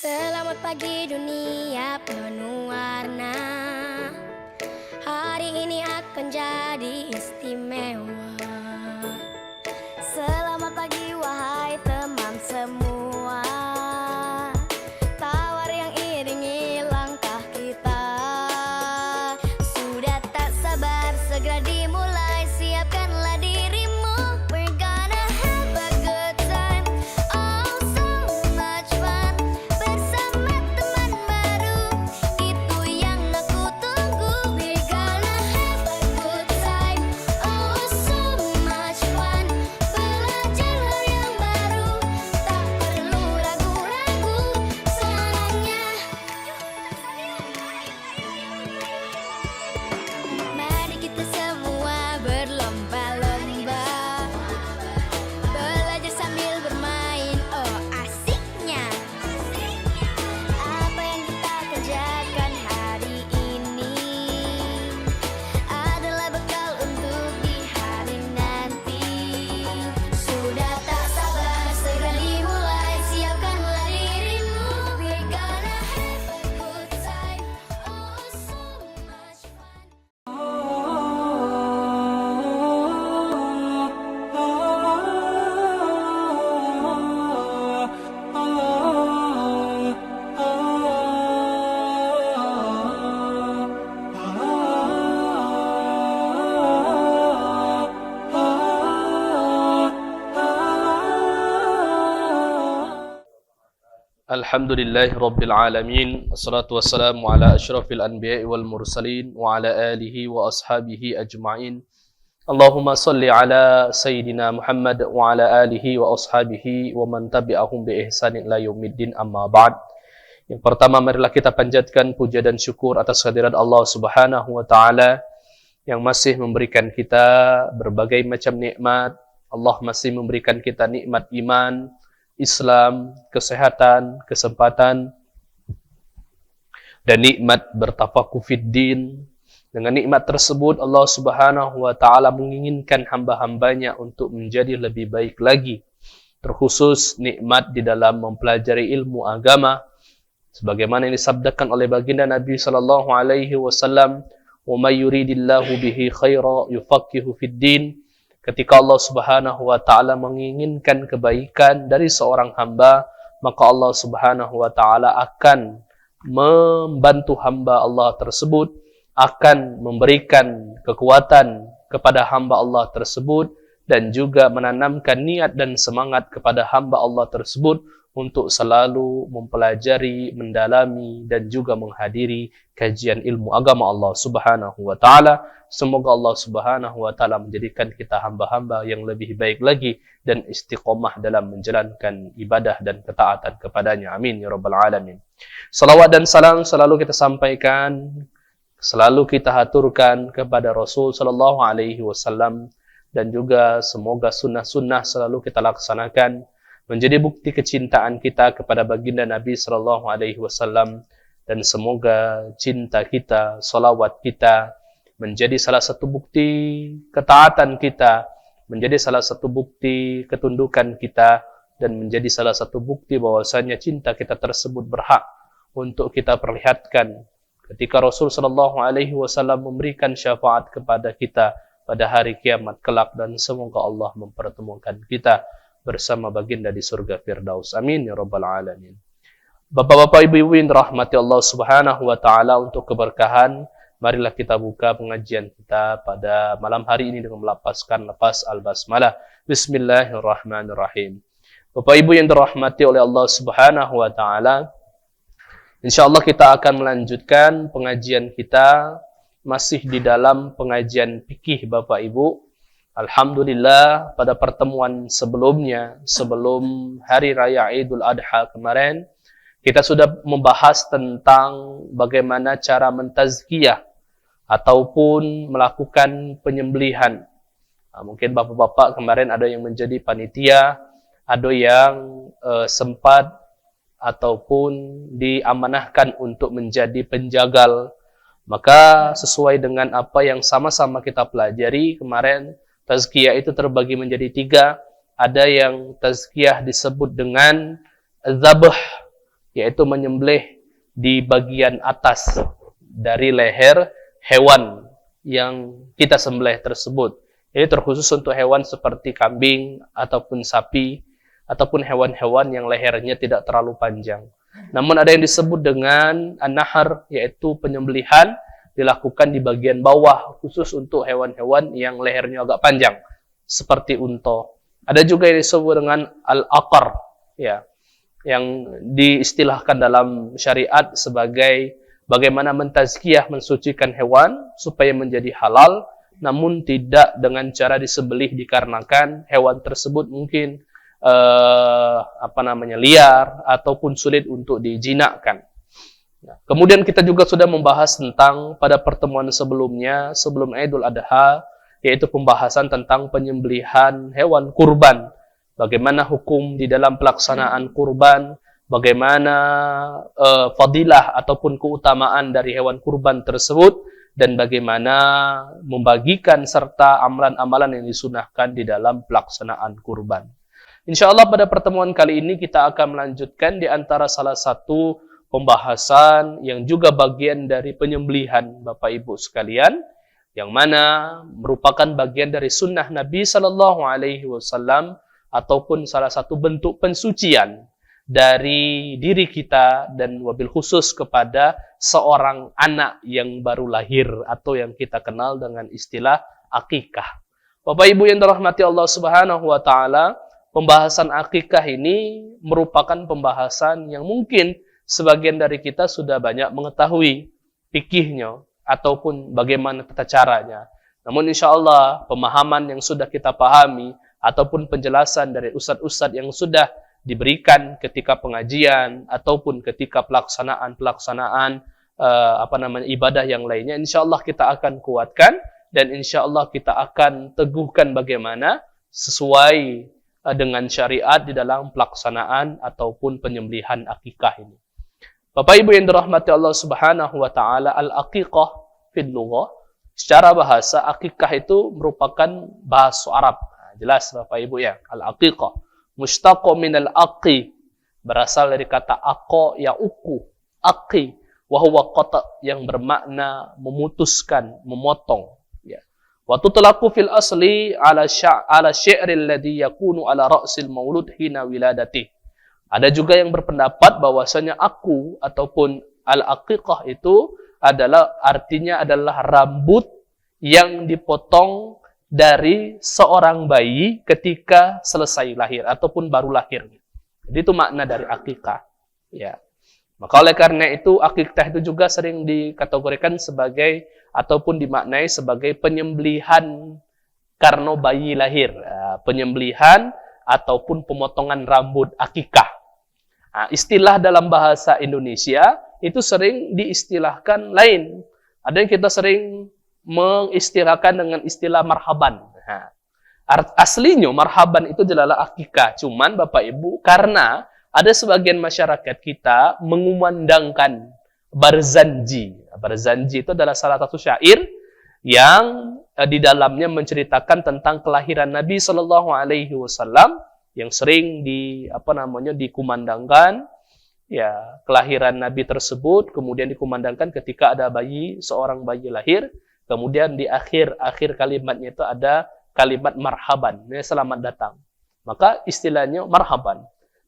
Selamat pagi dunia penuh warna. Hari ini akan jadi istimewa. Selamat pagi wahai teman semua. Tawar yang iringi langkah kita. Sudah tak sabar segera dimulai. Siapkanlah dirimu. We're gonna have a good time. Oh so much fun. Bersama teman baru. Itu yang aku tunggu. We're gonna have a good time. Oh so much fun. Belajar hal yang baru. Tak perlu ragu-ragu. Senangnya. Mari kita semua berlomba-lomba. Belajar sambil bermain, oh asiknya. Apa yang kita kerjakan hari ini adalah bekal untuk di hari nanti. Sudah tak sabar segera dimulai. Siapkanlah dirimu. We're gonna have a good time. Oh so much fun. Alhamdulillahi Rabbil Alamin. Assalatu wassalamu ala ashrafil anbiya'i wal mursalin wa ala alihi wa ashabihi ajma'in. Allahumma salli ala Sayyidina Muhammad wa ala alihi wa ashabihi wa man tabi'ahum bi ihsanin ila yaumiddin, amma ba'd. Yang pertama, marilah kita panjatkan puja dan syukur atas kehadirat Allah Subhanahu wa taala yang masih memberikan kita berbagai macam nikmat. Allah masih memberikan kita nikmat iman, Islam, kesehatan, kesempatan, dan nikmat bertafakuh fiddin. Dengan nikmat tersebut Allah Subhanahu wa taala menginginkan hamba-hambanya untuk menjadi lebih baik lagi. Terkhusus nikmat di dalam mempelajari ilmu agama, sebagaimana yang disabdakan oleh baginda Nabi sallallahu alaihi wasallam, "Wa may yuridillahu bihi khaira yufaqihu fiddin." Ketika Allah Subhanahu wa taala menginginkan kebaikan dari seorang hamba, maka Allah Subhanahu wa taala akan membantu hamba Allah tersebut, akan memberikan kekuatan kepada hamba Allah tersebut, dan juga menanamkan niat dan semangat kepada hamba Allah tersebut untuk selalu mempelajari, mendalami, dan juga menghadiri kajian ilmu agama Allah Subhanahu wa taala. Semoga Allah Subhanahu wa taala menjadikan kita hamba-hamba yang lebih baik lagi dan istiqomah dalam menjalankan ibadah dan ketaatan kepadanya. Amin ya rabbal alamin. Salawat dan salam selalu kita sampaikan, selalu kita haturkan kepada Rasul sallallahu alaihi wasallam, dan juga semoga sunnah-sunnah selalu kita laksanakan menjadi bukti kecintaan kita kepada baginda Nabi sallallahu alaihi wasallam, dan semoga cinta kita, salawat kita menjadi salah satu bukti ketaatan kita, menjadi salah satu bukti ketundukan kita, dan menjadi salah satu bukti bahwasanya cinta kita tersebut berhak untuk kita perlihatkan ketika Rasul sallallahu alaihi wasallam memberikan syafaat kepada kita pada hari kiamat kelak, dan semoga Allah mempertemukan kita bersama baginda di surga Firdaus. Amin ya rabbal alamin. Bapak-bapak, ibu-ibu yang dirahmati Allah Subhanahu wa taala, untuk keberkahan marilah kita buka pengajian kita pada malam hari ini dengan melafazkan lafaz al-basmalah. Bismillahirrahmanirrahim. Bapak ibu yang dirahmati oleh Allah Subhanahu wa taala, insyaallah kita akan melanjutkan pengajian kita masih di dalam pengajian fikih Bapak Ibu. Alhamdulillah, pada pertemuan sebelumnya, sebelum hari raya Idul Adha kemarin, kita sudah membahas tentang bagaimana cara mentazkiyah ataupun melakukan penyembelihan. Mungkin bapak-bapak kemarin ada yang menjadi panitia, ada yang sempat ataupun diamanahkan untuk menjadi penjagal. Maka sesuai dengan apa yang sama-sama kita pelajari kemarin, tazkiyah itu terbagi menjadi 3. Ada yang tazkiyah disebut dengan zabh, yaitu menyembelih di bagian atas dari leher hewan yang kita sembelih tersebut. Ini terkhusus untuk hewan seperti kambing ataupun sapi ataupun hewan-hewan yang lehernya tidak terlalu panjang. Namun ada yang disebut dengan an-nahar, yaitu penyembelihan dilakukan di bagian bawah khusus untuk hewan-hewan yang lehernya agak panjang seperti unta. Ada juga yang disebut dengan al-aqar, ya, yang diistilahkan dalam syariat sebagai bagaimana mentazkiyah, mensucikan hewan supaya menjadi halal, namun tidak dengan cara disembelih dikarenakan hewan tersebut mungkin liar ataupun sulit untuk dijinakkan. Nah, kemudian kita juga sudah membahas tentang pada pertemuan sebelumnya, sebelum Idul Adha, yaitu pembahasan tentang penyembelihan hewan kurban. Bagaimana hukum di dalam pelaksanaan kurban, bagaimana fadilah ataupun keutamaan dari hewan kurban tersebut, dan bagaimana membagikan serta amalan-amalan yang disunahkan di dalam pelaksanaan kurban. InsyaAllah pada pertemuan kali ini kita akan melanjutkan di antara salah satu pembahasan yang juga bagian dari penyembelihan Bapak Ibu sekalian, yang mana merupakan bagian dari sunnah Nabi SAW ataupun salah satu bentuk pensucian dari diri kita dan wabil khusus kepada seorang anak yang baru lahir atau yang kita kenal dengan istilah akikah. Bapak Ibu yang dirahmati Allah Subhanahu wa taala, pembahasan akikah ini merupakan pembahasan yang mungkin sebagian dari kita sudah banyak mengetahui fikihnya ataupun bagaimana tata caranya. Namun insya Allah pemahaman yang sudah kita pahami ataupun penjelasan dari ustadz-ustadz yang sudah diberikan ketika pengajian ataupun ketika pelaksanaan ibadah yang lainnya, insya Allah kita akan kuatkan dan insya Allah kita akan teguhkan bagaimana sesuai dengan syariat di dalam pelaksanaan ataupun penyembelihan akikah ini. Bapak Ibu yang dirahmati Allah Subhanahu wa taala, al-aqiqah fil lughah, secara bahasa akikah itu merupakan bahasa Arab. Nah, jelas Bapak Ibu ya, al-aqiqah mushtaqo min al-aqi, berasal dari kata aqa ya uku, aqi wa huwa qata, yang bermakna memutuskan, memotong. Wa tutlaqu fil asli ala syi'ril ladzi yakunu ala ra'sil maulud hina wiladati. Ada juga yang berpendapat bahwasanya aku ataupun al-aqiqah itu artinya adalah rambut yang dipotong dari seorang bayi ketika selesai lahir ataupun baru lahir. Jadi itu makna dari akikah. Ya. Maka oleh karena itu akikah itu juga sering dikategorikan sebagai ataupun dimaknai sebagai penyembelihan karena bayi lahir, penyembelihan ataupun pemotongan rambut akikah. Nah, istilah dalam bahasa Indonesia itu sering diistilahkan lain. Ada yang kita sering mengistilahkan dengan istilah marhaban. Nah, aslinya marhaban itu adalah akikah. Cuman Bapak Ibu, karena ada sebagian masyarakat kita mengumandangkan Barzanji. Barzanji itu adalah salah satu syair yang di dalamnya menceritakan tentang kelahiran Nabi Shallallahu Alaihi Wasallam yang sering dikumandangkan, ya, kelahiran Nabi tersebut kemudian dikumandangkan ketika ada seorang bayi lahir, kemudian di akhir kalimatnya itu ada kalimat marhaban, selamat datang. Maka istilahnya marhaban.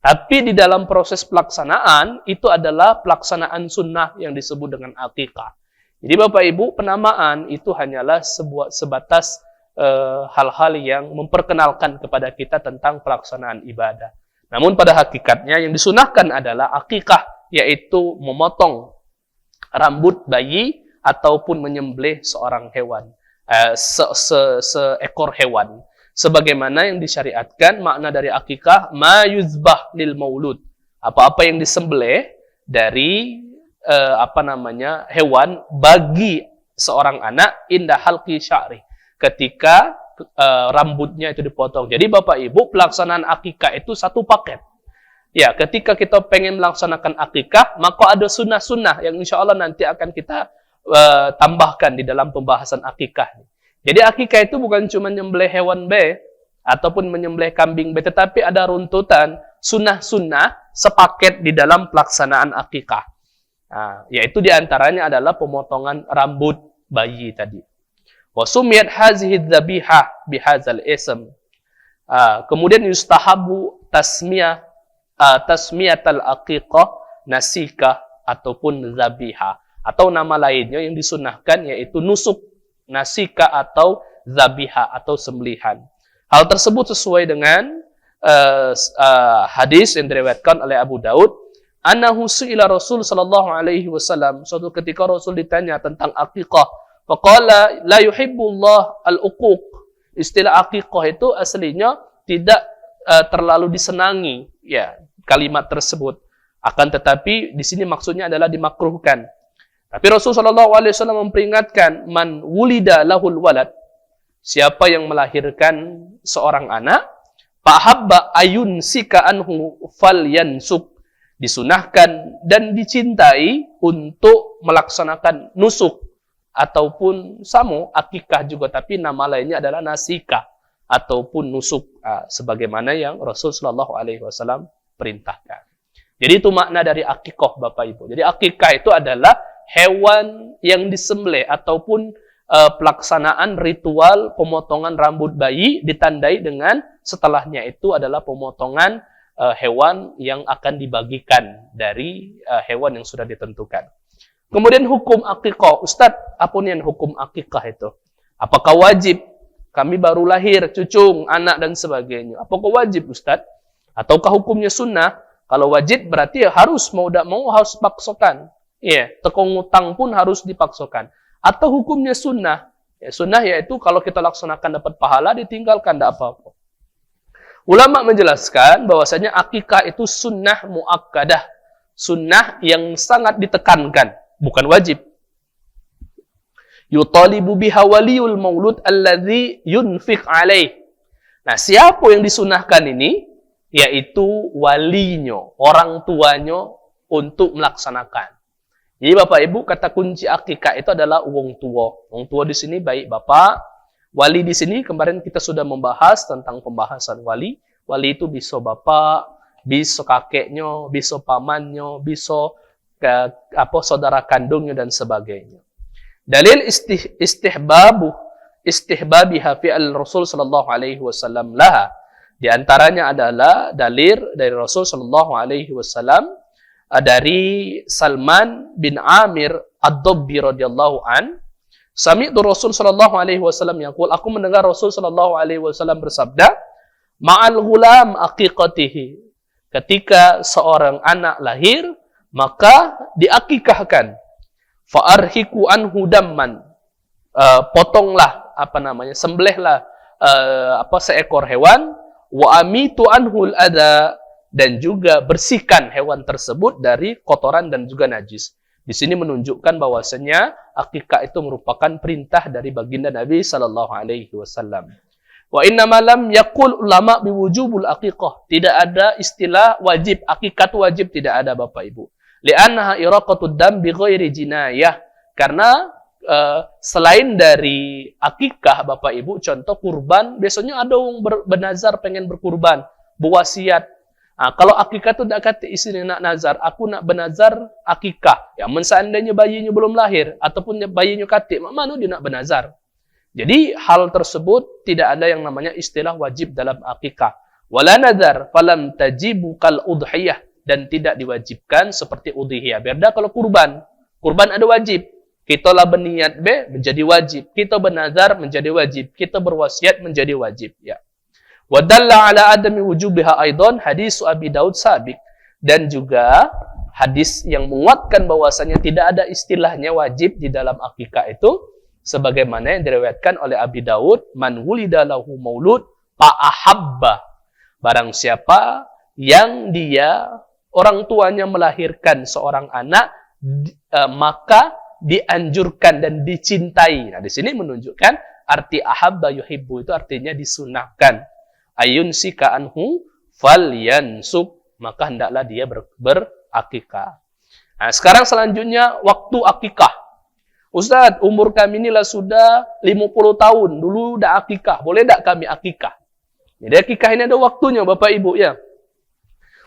Tapi di dalam proses pelaksanaan, itu adalah pelaksanaan sunnah yang disebut dengan akikah. Jadi Bapak Ibu, penamaan itu hanyalah sebatas hal-hal yang memperkenalkan kepada kita tentang pelaksanaan ibadah. Namun pada hakikatnya yang disunahkan adalah akikah, yaitu memotong rambut bayi ataupun menyembelih seorang hewan, seekor hewan. Sebagaimana yang disyariatkan, makna dari akikah ma yuzbah lil maulud, apa-apa yang disembelih dari hewan bagi seorang anak indah halqi sya'ri, ketika rambutnya itu dipotong. Jadi Bapak Ibu, pelaksanaan akikah itu satu paket. Ya, ketika kita pengen melaksanakan akikah, maka ada sunnah-sunnah yang insya Allah nanti akan kita tambahkan di dalam pembahasan akikah. Jadi akikah itu bukan cuma menyembelih hewan B ataupun menyembelih kambing B, tetapi ada runtutan sunnah-sunnah sepaket di dalam pelaksanaan akikah. Yaitu diantaranya adalah pemotongan rambut bayi tadi. Wa sumiyat hazihi dzabihah bihadzal ism. Kemudian yustahabu tasmiyatal aqiqah nasika ataupun zabihah, atau nama lainnya yang disunnahkan yaitu nusuk, nasika atau zabihah atau sembelihan. Hal tersebut sesuai dengan hadis yang diriwayatkan oleh Abu Daud, annahu su'ila Rasul sallallahu alaihi wasallam, suatu ketika Rasul ditanya tentang akikah, faqala la yuhibbullah al-uquq. Istilah akikah itu aslinya tidak terlalu disenangi, ya, kalimat tersebut. Akan tetapi di sini maksudnya adalah dimakruhkan. Tapi Rasul sallallahu alaihi wasallam memperingatkan, man wulida lahul walad, siapa yang melahirkan seorang anak, fahabba ayun sika anhu falyansuk, disunahkan dan dicintai untuk melaksanakan nusuk ataupun samu, akikah juga, tapi nama lainnya adalah nasika ataupun nusuk, sebagaimana yang Rasul sallallahu alaihi wasallam perintahkan. Jadi itu makna dari akikah, Bapak Ibu. Jadi akikah itu adalah hewan yang disembelih ataupun pelaksanaan ritual pemotongan rambut bayi, ditandai dengan setelahnya itu adalah pemotongan hewan yang akan dibagikan dari hewan yang sudah ditentukan. Kemudian hukum akikah. Ustadz, apa nih hukum akikah itu? Apakah wajib? Kami baru lahir, cucung, anak dan sebagainya. Apakah wajib, Ustadz? Ataukah hukumnya sunnah? Kalau wajib berarti harus, mau tidak mau harus paksakan. Iya, tekong ngutang pun harus dipaksakan. Atau hukumnya sunnah. Ya, sunnah yaitu kalau kita laksanakan dapat pahala, ditinggalkan tidak apa-apa. Ulama menjelaskan bahwasanya akikah itu sunnah muakkadah. Sunnah yang sangat ditekankan, bukan wajib. Yutalibu biha waliyul maulud alladzi yunfiq alaih. Nah, siapa yang disunahkan ini? Yaitu walinya, orang tuanya untuk melaksanakan. Jadi Bapak Ibu, kata kunci akikah itu adalah wong tua. Wong tua di sini baik Bapak, wali di sini kemarin kita sudah membahas tentang pembahasan wali. Wali itu bisa Bapak, bisa kakeknya, bisa pamannya, bisa saudara kandungnya dan sebagainya. Dalil istihbabiha fi al-Rasul sallallahu alaihi wasallam laha. Di antaranya adalah dalil dari Rasul sallallahu alaihi wasallam dari Salman bin Amir Ad-Dabbi radhiyallahu an, sami'tu Rasul sallallahu alaihi wasallam yaqul, aku mendengar Rasul sallallahu alaihi wasallam bersabda, ma'al ghulam aqiqatihi, ketika seorang anak lahir maka diakikahkan, fa arhiku anhu damman, potonglah sembelihlah seekor hewan, wa amitu anhul adha, dan juga bersihkan hewan tersebut dari kotoran dan juga najis. Di sini menunjukkan bahwasanya akikah itu merupakan perintah dari baginda Nabi sallallahu alaihi wasallam. Wa inna ma lam yaqul ulama biwujubul aqiqah. Tidak ada istilah wajib, akikah itu wajib, tidak ada Bapak Ibu. Li'annaha iraqatud dam bi ghairi jinayah. Karena selain dari akikah Bapak Ibu, contoh kurban, biasanya ada yang bernazar pengen berkurban, berwasiat. Kalau akikah itu tidak kata istri nak nazar, aku nak bernazar akikah. Ya, seandainya bayinya belum lahir ataupun bayinya katik, mana dia nak bernazar? Jadi hal tersebut tidak ada yang namanya istilah wajib dalam akikah. Wala nazar falam tajibu kal udhiyah, dan tidak diwajibkan seperti udhiyah. Beda kalau kurban. Kurban ada wajib. Kita lah berniat menjadi wajib. Kita bernazar menjadi wajib. Kita berwasiat menjadi wajib. Ya. Wa dalla ala adami wujubiha aidan hadis Abi Daud sabiq, dan juga hadis yang menguatkan bahwasanya tidak ada istilahnya wajib di dalam akikah itu sebagaimana yang diriwayatkan oleh Abi Daud, man wulida lahu maulud fa ahabba, barang siapa yang dia orang tuanya melahirkan seorang anak maka dianjurkan dan dicintai. Nah, di sini menunjukkan arti ahabba yuhibbu itu artinya disunahkan. Ayun sika anhu falyansuk, maka hendaklah dia berakikah. Nah, sekarang selanjutnya waktu akikah. Ustaz, umur kami inilah sudah 50 tahun, dulu udah akikah. Boleh tak kami akikah? Jadi akikah ini ada waktunya Bapak Ibu ya.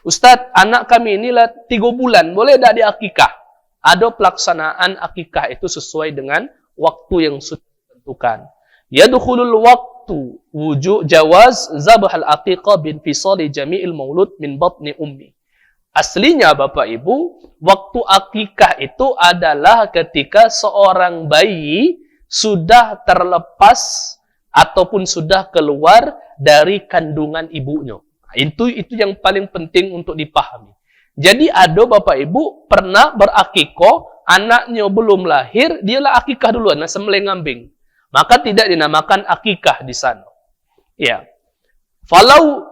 Ustadz, anak kami inilah 3 bulan, boleh tak diakikah? Ada pelaksanaan akikah itu sesuai dengan waktu yang sudah ditentukan. Yadkhulul waktu wujud jawaz zabhal aqiqah bin fisali jami'il maulud min batni ummi. Aslinya Bapak Ibu, waktu akikah itu adalah ketika seorang bayi sudah terlepas ataupun sudah keluar dari kandungan ibunya. Itu yang paling penting untuk dipahami. Jadi ada Bapak Ibu pernah berakikah, anaknya belum lahir, dialah akikah duluan, sembelih kambing. Maka tidak dinamakan akikah di sana. Ya. Falau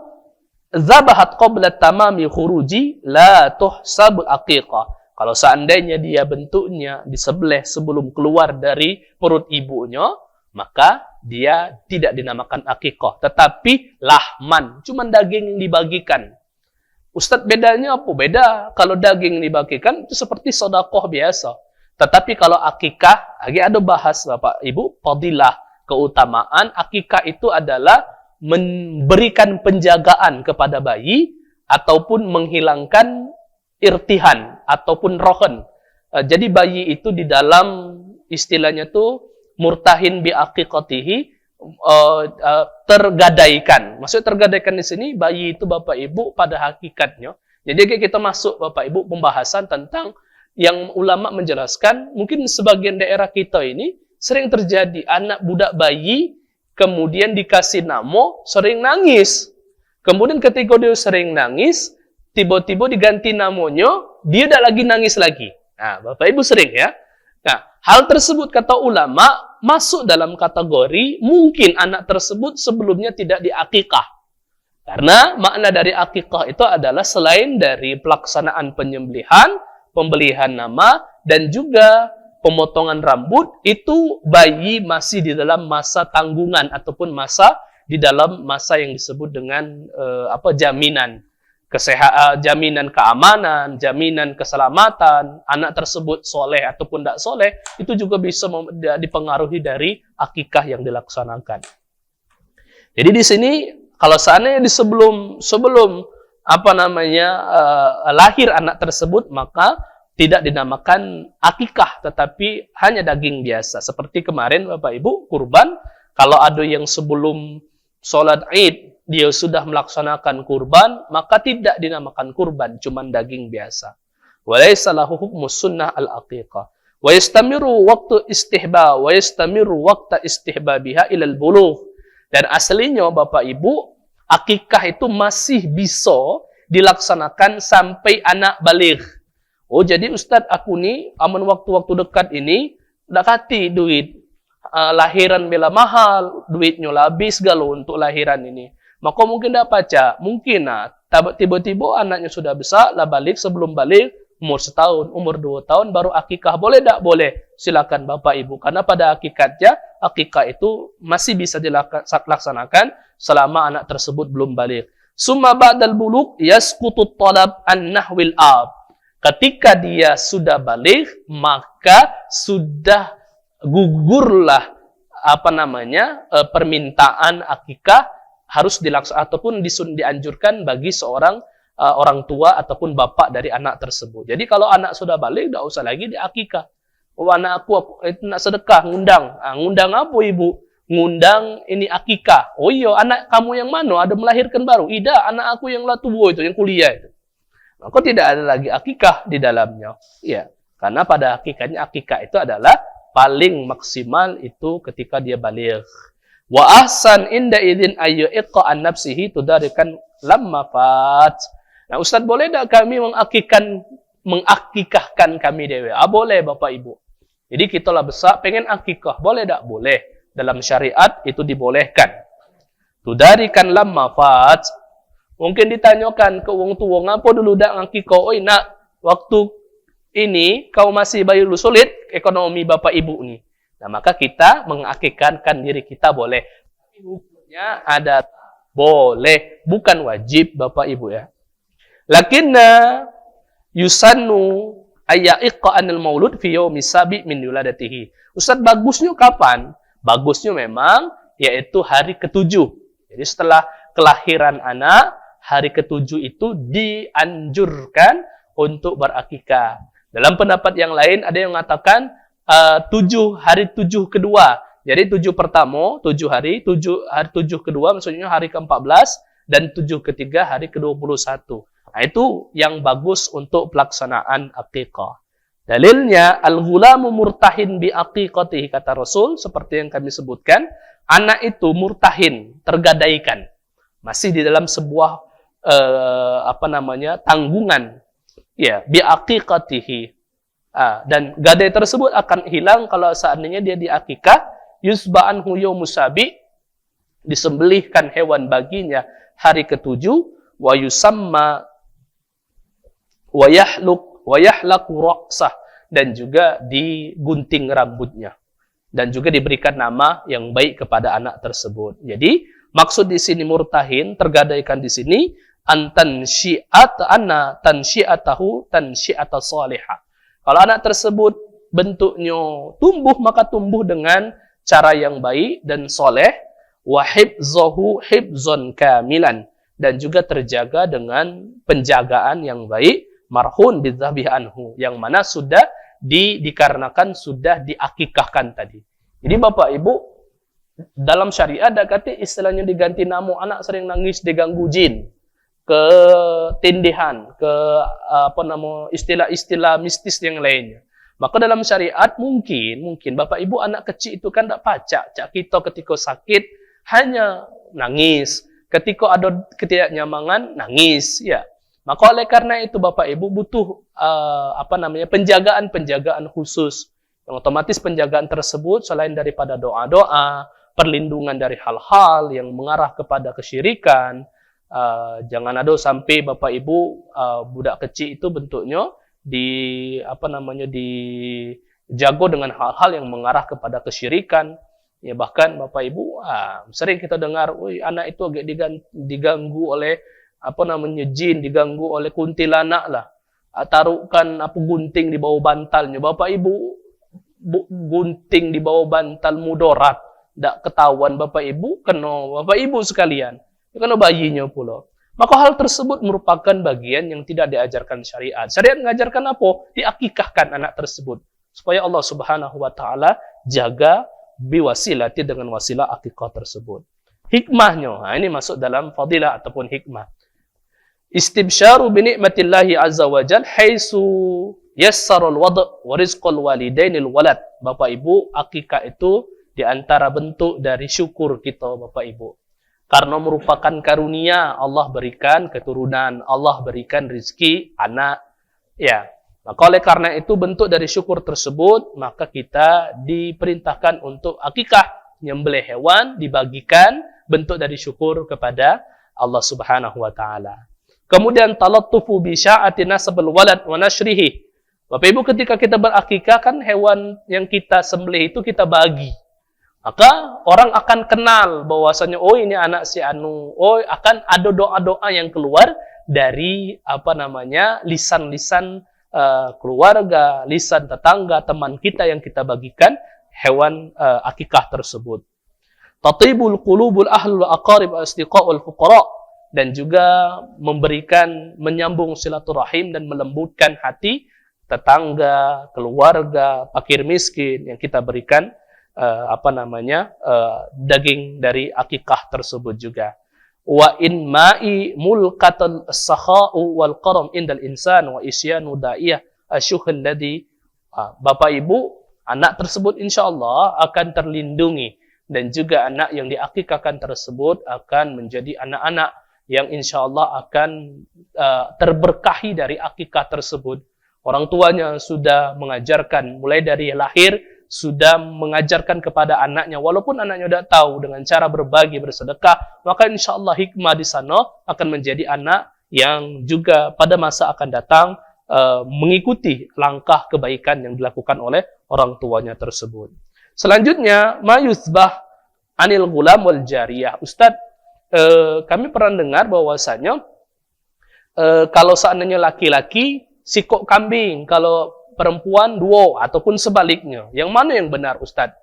zabahat qabla tamami khuruji la tuhsab aqiqah. Kalau seandainya dia bentuknya disembelih sebelum keluar dari perut ibunya, maka dia tidak dinamakan aqiqah, tetapi lahman, cuma daging yang dibagikan. Ustadz, bedanya apa? Beda. Kalau daging dibagikan itu seperti sedekah biasa. Tetapi kalau akikah, lagi ada bahas Bapak Ibu, fadilah, keutamaan. Akikah itu adalah memberikan penjagaan kepada bayi ataupun menghilangkan irtihan ataupun rohan. Jadi bayi itu di dalam istilahnya tuh murtahin bi aqiqatihi, tergadaikan. Maksud tergadaikan di sini bayi itu Bapak Ibu pada hakikatnya. Jadi kita masuk Bapak Ibu pembahasan tentang yang ulama menjelaskan, mungkin sebagian daerah kita ini sering terjadi anak budak bayi kemudian dikasih nama, sering nangis. Kemudian ketika dia sering nangis, tiba-tiba diganti namanya, dia tidak lagi nangis lagi. Nah, Bapak Ibu sering ya. Nah, hal tersebut kata ulama masuk dalam kategori mungkin anak tersebut sebelumnya tidak diakikah. Karena makna dari akikah itu adalah selain dari pelaksanaan penyembelihan, pembelian nama, dan juga pemotongan rambut, itu bayi masih di dalam masa tanggungan ataupun di dalam masa yang disebut dengan jaminan kesehatan, jaminan keamanan, jaminan keselamatan. Anak tersebut soleh ataupun tidak soleh, itu juga bisa dipengaruhi dari akikah yang dilaksanakan. Jadi di sini kalau seandainya sebelum lahir anak tersebut, maka tidak dinamakan akikah, tetapi hanya daging biasa. Seperti kemarin Bapak Ibu, kurban, kalau ada yang sebelum sholat Id, dia sudah melaksanakan kurban, maka tidak dinamakan kurban, cuma daging biasa. Walaysa lahu hukmus sunnah al-aqiqah. Wa yastamiru waqtu istihba, wa yastamiru waqta istihbabiha ilal bulugh. Dan aslinya Bapak Ibu, akikah itu masih bisa dilaksanakan sampai anak baligh. Oh, jadi Ustadz, aku nih aman waktu-waktu dekat ini ndak kati duit lahiran bela mahal, duitnya habis galau untuk lahiran ini. Maka mungkin dah baca, mungkin tiba-tiba anaknya sudah besar, lah balik, sebelum balik umur 1 tahun, umur 2 tahun baru akikah. Boleh tak? Boleh. Silakan Bapak Ibu, karena pada hakikatnya akikah itu masih bisa dilaksanakan selama anak tersebut belum balik. Summa ba'dal bulugh yasqutu talab an nahwil ab. Ketika dia sudah balik, maka sudah gugurlah permintaan akikah harus dilaksanakan ataupun dianjurkan bagi seorang orang tua ataupun bapak dari anak tersebut. Jadi kalau anak sudah balik, tidak usah lagi diakikah. Oh, anak aku itu nak sedekah, ngundang. Ngundang apa ibu? Ngundang ini akikah. Oh iya, anak kamu yang mana? Ada melahirkan baru? Ida, anak aku yang tua itu, yang kuliah itu. Maka tidak ada lagi akikah di dalamnya. Ya, karena pada hakikatnya akikah itu adalah paling maksimal itu ketika dia balik. Wa ahsan inda idzin ayyu iqqa an nafsihi tudarikan lamma fat. Nah, Ustaz, boleh tak kami mengakikahkan kami dewe? Boleh Bapak Ibu. Jadi kita lah besar pengen akikah, boleh tak? Boleh. Dalam syariat itu dibolehkan. Tudarikan lamma fat. Mungkin ditanyakan ke wong tua, ngapa dulu dak ngakikah? Oi nak, waktu ini kau masih bayi lu sulit ekonomi Bapak Ibu nih. Nah, maka kita mengakikahkan diri kita boleh. Tapi hukumnya ada boleh, bukan wajib Bapak Ibu ya. Lakinna yusannu ayya'iqqa anil maulud fi yaumi sabi min yuladatihi. Ustaz, bagusnya kapan? Bagusnya memang yaitu hari ke-7. Jadi setelah kelahiran anak, hari ketujuh itu dianjurkan untuk berakikah. Dalam pendapat yang lain ada yang mengatakan hari tujuh kedua. Jadi 7 pertama, 7 hari, 7 kedua maksudnya hari ke-14 dan 7 ketiga hari ke-21. Nah, itu yang bagus untuk pelaksanaan akikah. Dalilnya al-ghulamu murtahin bi aqiqatihi, kata Rasul seperti yang kami sebutkan, anak itu murtahin, tergadaikan. Masih di dalam sebuah tanggungan, ya, bi aqiqatihi. Dan gadai tersebut akan hilang kalau seandainya dia diakikah. Yusba'an huyo musabi, disembelihkan hewan baginya hari ketujuh, wa yusamma wa yahlaku ra'sah, dan juga digunting rambutnya, dan juga diberikan nama yang baik kepada anak tersebut. Jadi maksud di sini murtahin, tergadaikan di sini anna tansyi'atahu tansyi'ata salihah. Kalau anak tersebut bentuknya tumbuh, maka tumbuh dengan cara yang baik dan soleh, wa hibzahu hibzon kamilan, dan juga terjaga dengan penjagaan yang baik, marhun bidzabih anhu, yang mana sudah dikarenakan sudah diakikahkan tadi. Jadi Bapak Ibu, dalam syariat ada kata istilahnya diganti nama anak sering nangis diganggu jin, ketindihan, istilah-istilah mistis yang lainnya. Maka dalam syariat mungkin Bapak Ibu anak kecil itu kan tidak pacak. Cak kita ketika sakit hanya nangis. Ketika ada ketidaknyamanan nangis, ya. Maka oleh karena itu Bapak Ibu butuh penjagaan khusus. Yang otomatis penjagaan tersebut selain daripada doa-doa, perlindungan dari hal-hal yang mengarah kepada kesyirikan. Jangan ada sampai Bapak Ibu budak kecil itu bentuknya dijago dengan hal-hal yang mengarah kepada kesyirikan. Ya, bahkan Bapak Ibu sering kita dengar, anak itu agak diganggu oleh jin, diganggu oleh kuntilanak lah. Taruhkan gunting di bawah bantalnya. Bapak Ibu gunting di bawah bantal mudarat, tidak ketahuan Bapak Ibu, kena Bapak Ibu sekalian, kena bayinya pula. Maka hal tersebut merupakan bagian yang tidak diajarkan syariat. Syariat mengajarkan apa? Diakikahkan anak tersebut. Supaya Allah Subhanahu wa Ta'ala jaga biwasilati, dengan wasilah akikah tersebut. Hikmahnya, ini masuk dalam fadilah ataupun hikmah. Istibsyaru binikmatillahi azza wa jal haisu yassarul wad' wa rizqul walidainil walad. Bapak Ibu, akikah itu diantara bentuk dari syukur kita Bapak Ibu. Karena merupakan karunia, Allah berikan keturunan, Allah berikan rezeki anak. Ya, maka oleh karena itu bentuk dari syukur tersebut, maka kita diperintahkan untuk akikah, nyembelih hewan, dibagikan, bentuk dari syukur kepada Allah Subhanahu wa Ta'ala. Kemudian talattufu bi sya'ati nasabul walad wa nashrihi. Bapak Ibu, ketika kita berakikah kan hewan yang kita sembelih itu kita bagi. Maka orang akan kenal bahwasanya ini anak si anu. Akan ada doa-doa yang keluar dari lisan-lisan keluarga, lisan tetangga, teman kita yang kita bagikan hewan akikah tersebut. Tatibul qulubul ahlul aqarib asdiqaul fuqara, dan juga menyambung silaturahim dan melembutkan hati tetangga, keluarga, fakir miskin yang kita berikan daging dari akikah tersebut juga. Wa in ma'i mulqatal sakha'u wal qaram indal insan wa isyanu da'iyah asyuhul ladhi. Bapak Ibu, anak tersebut insyaallah akan terlindungi, dan juga anak yang diakikahkan tersebut akan menjadi anak-anak yang insyaallah akan terberkahi dari akikah tersebut. Orang tuanya sudah mengajarkan mulai dari lahir, sudah mengajarkan kepada anaknya, walaupun anaknya tidak tahu, dengan cara berbagi, bersedekah, maka insya Allah hikmah di sana akan menjadi anak yang juga pada masa akan datang mengikuti langkah kebaikan yang dilakukan oleh orang tuanya tersebut. Selanjutnya, ma yuzbah anil ghulam wal jariyah. Ustadz, kami pernah dengar bahwasanya kalau seandainya laki-laki sikok kambing, kalau perempuan duo, ataupun sebaliknya. Yang mana yang benar Ustadz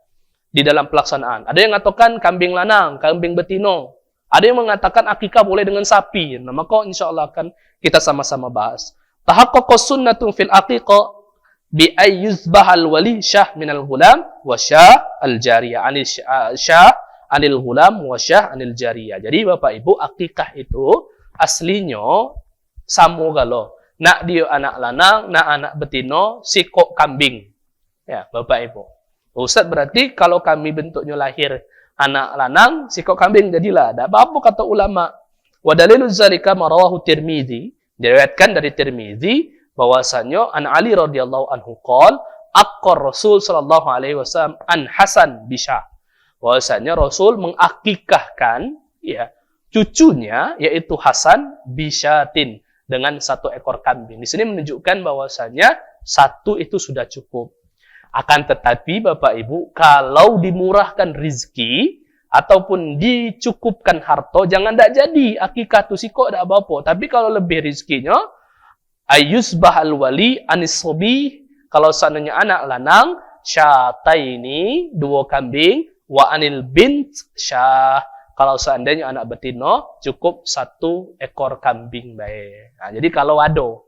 di dalam pelaksanaan? Ada yang mengatakan kambing lanang, kambing betino. Ada yang mengatakan akikah boleh dengan sapi. Nah, maka insyaAllah akan kita sama-sama bahas. Tahaqqaqa sunnatun fil aqiqah bi ayyuzbahal wali syah minal ghulam wa syah al-jariyah. Syah anil ghulam wa syah anil jariyah. Jadi Bapak Ibu, akikah itu aslinya samo galo. Nak dia anak lanang, nak anak betino, sikok kambing. Ya, Bapak Ibu. Ustaz, berarti kalau kami bentuknya lahir anak lanang, sikok kambing jadilah. Ada apa kata ulama? Wa dalilu zalika ma rawahu Tirmizi, diriwayatkan dari Tirmizi bahwasanya an Ali radhiyallahu anhu qol aqar Rasul sallallahu alaihi wasallam an Hasan bisyah. Bahwasanya Rasul mengakikahkan ya cucunya yaitu Hasan bisyatin dengan 1 ekor kambing. Di sini menunjukkan bahwasanya 1 itu sudah cukup. Akan tetapi Bapak Ibu, kalau dimurahkan rizki ataupun dicukupkan harta, jangan tak jadi akikah tu sikok tak apa-apa. Tapi kalau lebih rizkinya, ayyuzbahal wali anisobi, kalau seandainya anak lanang, syataini 2 kambing, wa anil bint syah, kalau seandainya anak betino, cukup 1 ekor kambing baik. Nah, jadi kalau ada,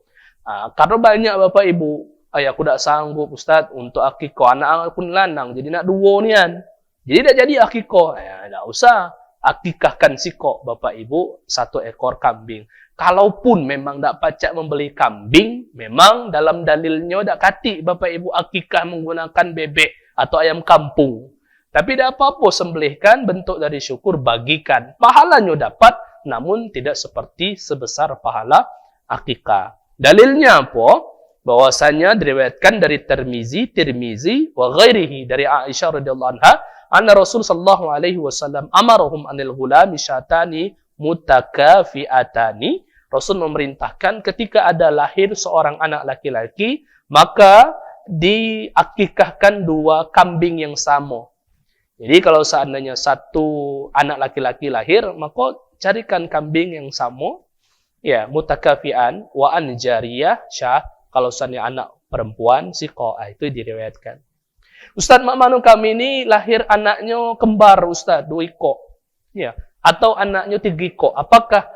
karena banyak Bapak Ibu, aku tak sanggup Ustaz untuk akikah anak pun lanang, jadi nak 2 nian. Jadi tak jadi akikah. Tak usah. Akikahkan sikok Bapak Ibu 1 ekor kambing. Kalaupun memang tak pacak membeli kambing, memang dalam dalilnya tak katik Bapak Ibu akikah menggunakan bebek atau ayam kampung. Tapi tak apa-apa sembelihkan, bentuk dari syukur, bagikan. Pahalanya dapat, namun tidak seperti sebesar pahala akikah. Dalilnya apa? Bahwasanya diriwayatkan dari Tirmizi wa ghairihi dari Aisyah radhiyallahu anha, anna Rasul sallallahu alaihi wasallam amarahum anil ghulami syatani mutakafiatani. Rasul memerintahkan ketika ada lahir seorang anak laki-laki, maka diakikahkan 2 kambing yang sama. Jadi kalau seandainya 1 anak laki-laki lahir, maka carikan kambing yang sama, ya, mutakafian wa an jariyah syah. Kalau seandainya anak perempuan, sikok, itu diriwayatkan. Ustaz, mak manu kami ini lahir anaknya kembar, Ustaz, 2 ekor. Ya. Atau anaknya 3 ekor. Apakah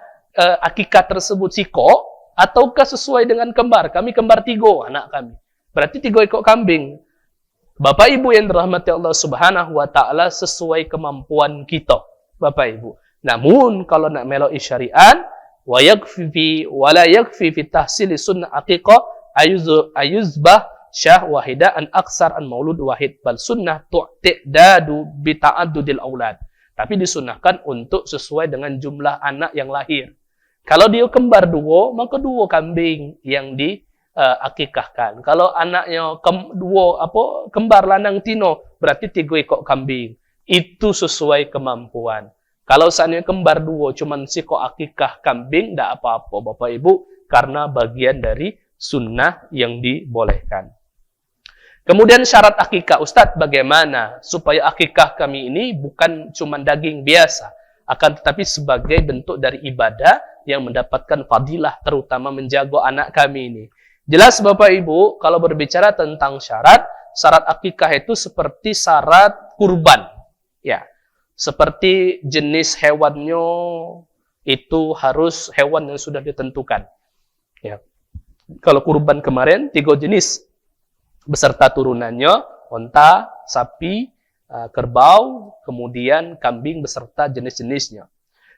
akikah tersebut sikok, ataukah sesuai dengan kembar? Kami kembar 3 anak kami. Berarti 3 ekor kambing. Bapak Ibu yang dirahmati Allah Subhanahu wa taala, sesuai kemampuan kita, Bapak Ibu. Namun kalau nak meloi syariat, wa la yakfi fi tahsili sunnah aqiqah ayuzbah syah wahidah an aksar an maulud wahid, bal sunnah tu'tidadu bi ta'addudil aulad. Tapi disunahkan untuk sesuai dengan jumlah anak yang lahir. Kalau dia kembar 2, maka 2 kambing yang diakikahkan. Kalau anaknya kembar lanang tino, berarti 3 ekor kambing. Itu sesuai kemampuan. Kalau seandainya kembar 2, cuman sikok akikah kambing, tidak apa-apa Bapak Ibu, karena bagian dari sunnah yang dibolehkan. Kemudian syarat akikah, Ustadz, bagaimana supaya akikah kami ini bukan cuma daging biasa, akan tetapi sebagai bentuk dari ibadah yang mendapatkan fadilah, terutama menjaga anak kami ini. Jelas Bapak Ibu, kalau berbicara tentang syarat akikah itu seperti syarat kurban. Ya, seperti jenis hewannya itu harus hewan yang sudah ditentukan. Ya. Kalau kurban kemarin 3 jenis beserta turunannya, onta, sapi, kerbau, kemudian kambing beserta jenis-jenisnya.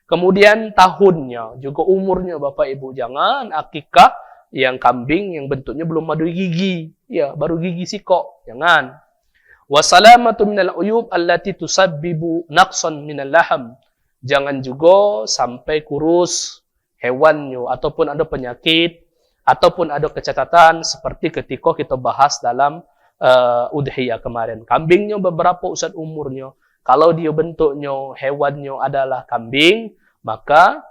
Kemudian tahunnya, juga umurnya Bapak Ibu. Jangan akikah yang kambing yang bentuknya belum ada gigi, ya, baru gigi sikok. Jangan. Wasalamatu minal uyub allati tusabbibu naqsan minal laham. Jangan juga sampai kurus hewannya ataupun ada penyakit ataupun ada kecacatan seperti ketika kita bahas dalam udhiyah kemarin. Kambingnya beberapa Ustaz umurnya. Kalau dia bentuknya hewannya adalah kambing, maka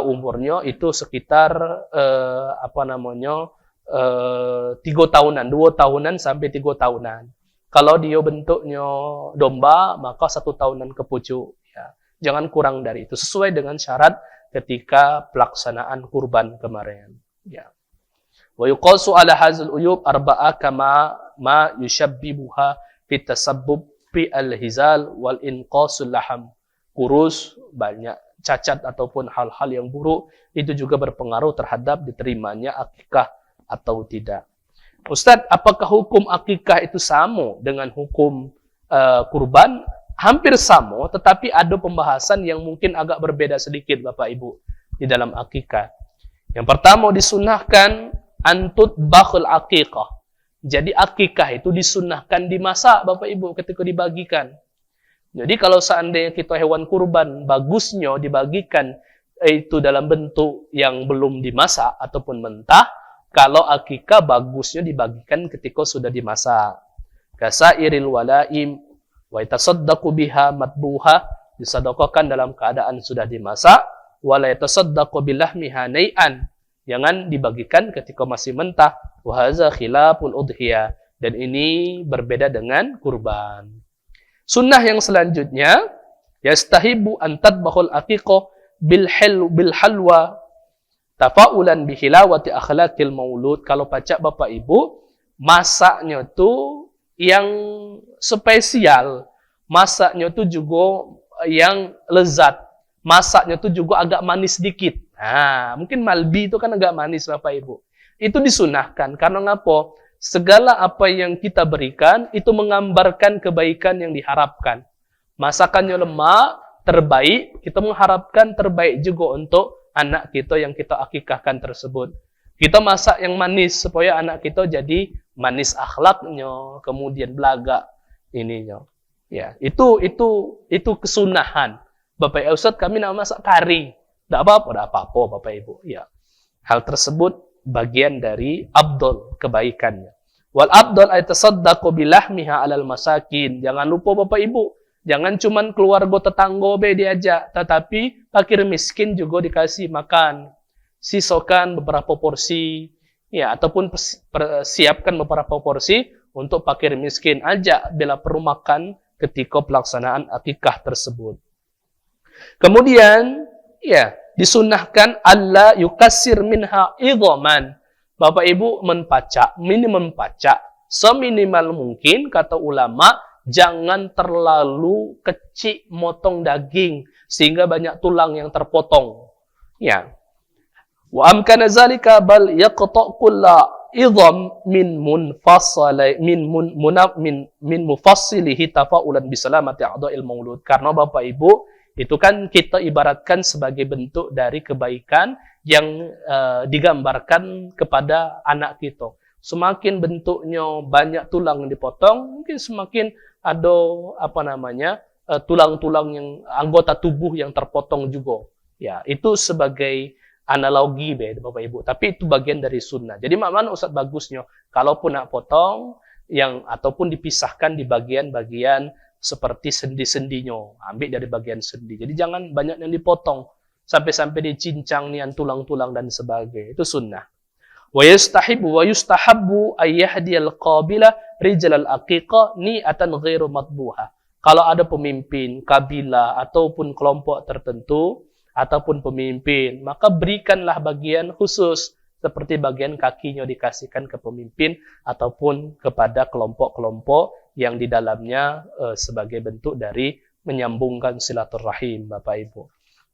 umurnya itu sekitar 3 tahunan, 2 tahunan sampai 3 tahunan. Kalau dia bentuknya domba, maka 1 tahunan ke pucuk. Ya. Jangan kurang dari itu, sesuai dengan syarat ketika pelaksanaan kurban kemarin. Ya. Wa yuqasu ala hazal uyub arba'a kama ma yushabbibuha fi tasabbub fi al-hizal wal inqasul laham. Kurus banyak cacat ataupun hal-hal yang buruk, itu juga berpengaruh terhadap diterimanya akikah atau tidak. Ustadz, apakah hukum akikah itu sama dengan hukum kurban? Hampir sama, tetapi ada pembahasan yang mungkin agak berbeda sedikit Bapak Ibu di dalam akikah. Yang pertama disunahkan antut bakhul akikah. Jadi akikah itu disunahkan dimasak Bapak Ibu ketika dibagikan. Jadi kalau seandainya kita hewan kurban, bagusnya dibagikan itu dalam bentuk yang belum dimasak ataupun mentah. Kalau akikah bagusnya dibagikan ketika sudah dimasak. Kasairil walaim wa yatasaddaqu biha matbuha, disedekahkan dalam keadaan sudah dimasak. Wa la yatasaddaqu bilahmiha nai'an, jangan dibagikan ketika masih mentah. Wa hadza khilaful udhiyah, dan ini berbeda dengan kurban. Sunnah yang selanjutnya, yastahibu an tadbahul aqiqah bil halwa tafaulan bi hilawati akhlaqil maulud. Kalau pacak Bapak Ibu, masaknya tuh yang spesial, masaknya tuh juga yang lezat, masaknya tuh juga agak manis dikit. Nah, mungkin malbi itu kan agak manis Bapak Ibu. Itu disunahkan karena ngapa? Segala apa yang kita berikan itu menggambarkan kebaikan yang diharapkan. Masakannya lemak, terbaik, kita mengharapkan terbaik juga untuk anak kita yang kita akikahkan tersebut. Kita masak yang manis supaya anak kita jadi manis akhlaknya, kemudian belaga ininya. Ya, itu kesunahan. Bapak Ustadz, kami nak masak kari. Tidak apa-apa Bapak Ibu. Ya. Hal tersebut bagian dari abdol, kebaikannya. Wal abdol ay tasaddaqu bilahmiha alal masakin. Jangan lupa Bapak Ibu, jangan cuman keluarga tetangga be diajak, tetapi fakir miskin juga dikasih makan. Sisakan beberapa porsi, ya, ataupun siapkan beberapa porsi untuk fakir miskin. Ajak bila perlu makan ketika pelaksanaan akikah tersebut. Kemudian, ya, disunahkan Allah yukassir minha idhaman. Bapak Ibu menpacak, minimum pacak seminimal mungkin, kata ulama, jangan terlalu kecil motong daging sehingga banyak tulang yang terpotong. Ya. Wa amkana zalika bal yaqta' kulla idham min munfasali min mufassilihi tafaulan bi salamati a'dha'il maulud. Karena Bapak Ibu, itu kan kita ibaratkan sebagai bentuk dari kebaikan yang digambarkan kepada anak kita. Semakin bentuknya banyak tulang yang dipotong, mungkin semakin ada tulang-tulang yang anggota tubuh yang terpotong juga. Ya, itu sebagai analogi Bapak Ibu. Tapi itu bagian dari sunnah. Jadi mana Ustaz bagusnya kalaupun nak potong yang ataupun dipisahkan di bagian-bagian seperti sendi-sendinya, ambil dari bagian sendi. Jadi jangan banyak yang dipotong sampai dicincang nian tulang-tulang dan sebagainya. Itu sunnah. Wa yustahabbu ayyahdiyal qabila rijal al-aqiqah ni'atan ghairu matbuha. Kalau ada pemimpin kabilah ataupun kelompok tertentu ataupun pemimpin, maka berikanlah bagian khusus seperti bagian kakinya dikasihkan ke pemimpin ataupun kepada kelompok-kelompok yang di dalamnya sebagai bentuk dari menyambungkan silaturahim Bapak Ibu.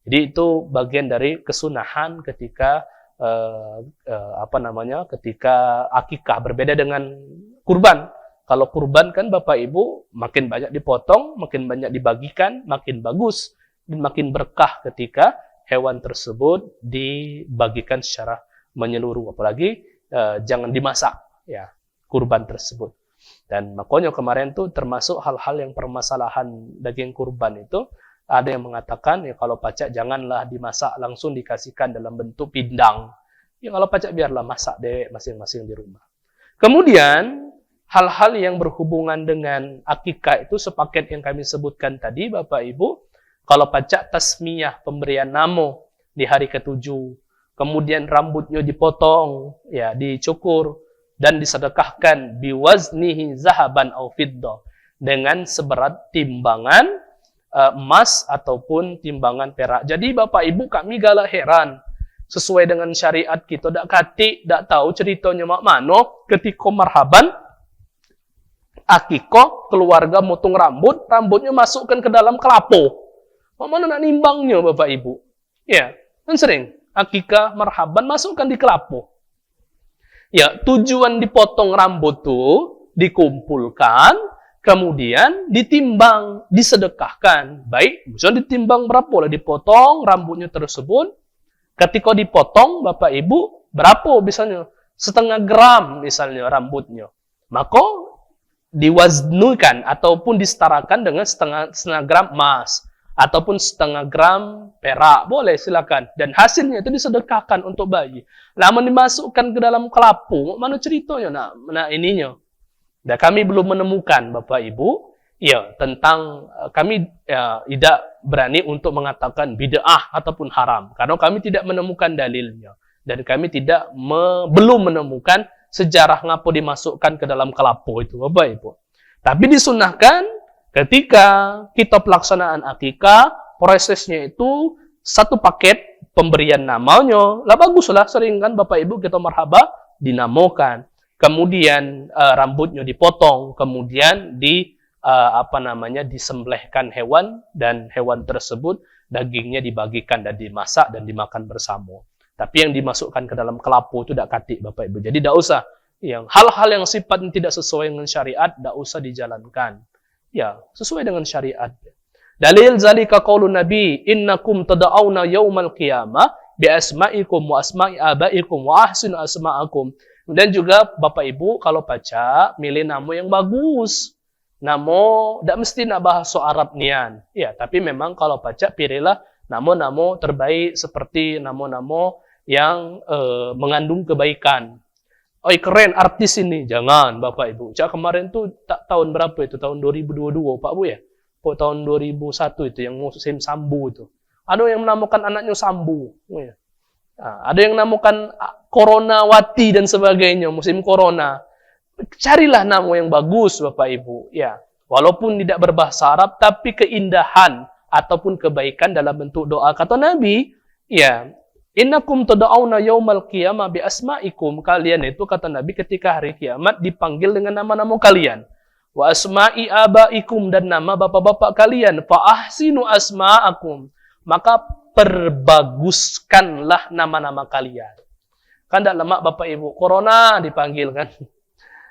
Jadi itu bagian dari kesunahan ketika ketika akikah, berbeda dengan kurban. Kalau kurban kan Bapak Ibu makin banyak dipotong, makin banyak dibagikan, makin bagus dan makin berkah ketika hewan tersebut dibagikan secara menyeluruh, apalagi jangan dimasak ya kurban tersebut. Dan makanya kemarin tuh termasuk hal-hal yang permasalahan daging kurban itu, ada yang mengatakan ya kalau pacak janganlah dimasak langsung dikasihkan dalam bentuk pindang. Ya kalau pacak biarlah masak deh masing-masing di rumah. Kemudian hal-hal yang berhubungan dengan akikah itu sepaket yang kami sebutkan tadi Bapak Ibu. Kalau pacak tasmiyah, pemberian nama di hari ke-7. Kemudian rambutnya dipotong, ya dicukur dan disedekahkan biwaznihi zahaban au fiddah, dengan seberat timbangan emas ataupun timbangan perak. Jadi Bapak Ibu kami galak heran, sesuai dengan syariat kita dak katik, dak tahu ceritanya mak mano ketika marhaban akikah keluarga motong rambutnya masukkan ke dalam kelapo. Mana nak nimbangnya Bapak Ibu? Ya, kan sering. Akikah, marhaban, masukkan di kelapu. Ya, tujuan dipotong rambut tuh dikumpulkan, kemudian ditimbang, disedekahkan. Baik, misalnya ditimbang berapa lah dipotong rambutnya tersebut. Ketika dipotong, Bapak Ibu, berapa misalnya? 0,5 gram misalnya rambutnya. Maka diwaznukan ataupun disetarakan dengan setengah gram emas. Ataupun 0,5 gram perak. Boleh, silakan. Dan hasilnya itu disedekahkan untuk bayi. Lama dimasukkan ke dalam kelapu. Mana ceritanya nak ininya? Dan kami belum menemukan, Bapak Ibu, ya, tentang kami tidak berani untuk mengatakan bid'ah ataupun haram. Karena kami tidak menemukan dalilnya. Dan kami belum menemukan sejarah ngapa dimasukkan ke dalam kelapu itu, Bapak Ibu. Tapi disunahkan ketika kita pelaksanaan akikah, prosesnya itu satu paket pemberian namanya. Lah baguslah, sering kan Bapak Ibu kita marhaba dinamakan. Kemudian rambutnya dipotong, kemudian disembelihkan hewan, dan hewan tersebut dagingnya dibagikan dan dimasak dan dimakan bersama. Tapi yang dimasukkan ke dalam kelapu itu tidak katik, Bapak Ibu. Jadi tidak usah. Hal-hal yang sifatnya tidak sesuai dengan syariat, tidak usah dijalankan. Ya, sesuai dengan syariat. Dalil zalika qaulun Nabi, innakum tad'auna yaumal qiyamah bi asma'ikum wa asma'i abaikum wa ahsinu asma'akum. Dan juga Bapak Ibu kalau baca, milih nama yang bagus. Nama, tidak mesti nak bahasa Arab nian. Ya, tapi memang kalau baca, pilihlah nama-nama terbaik seperti nama-nama yang mengandung kebaikan. Oh, keren artis ini. Jangan, Bapak Ibu. Cak kemarin tuh tahun berapa itu? Tahun 2022, Pak Bu ya? Tahun 2001 itu yang musim Sambu itu. Ada yang menamakan anaknya Sambu. Ya. Nah, ada yang menamakan Coronawati dan sebagainya, musim Corona. Carilah nama yang bagus, Bapak Ibu. Ya, walaupun tidak berbahasa Arab, tapi keindahan ataupun kebaikan dalam bentuk doa. Kata Nabi, ya, innakum tad'auna yaumal qiyamah bi asma'ikum. Kalian itu, kata Nabi, ketika hari kiamat dipanggil dengan nama-nama kalian. Wa asma'i abaikum, dan nama bapak-bapak kalian. Fa ahsinu asma'akum. Maka perbaguskanlah nama-nama kalian. Kan tidak lemak Bapak Ibu, Corona dipanggil kan.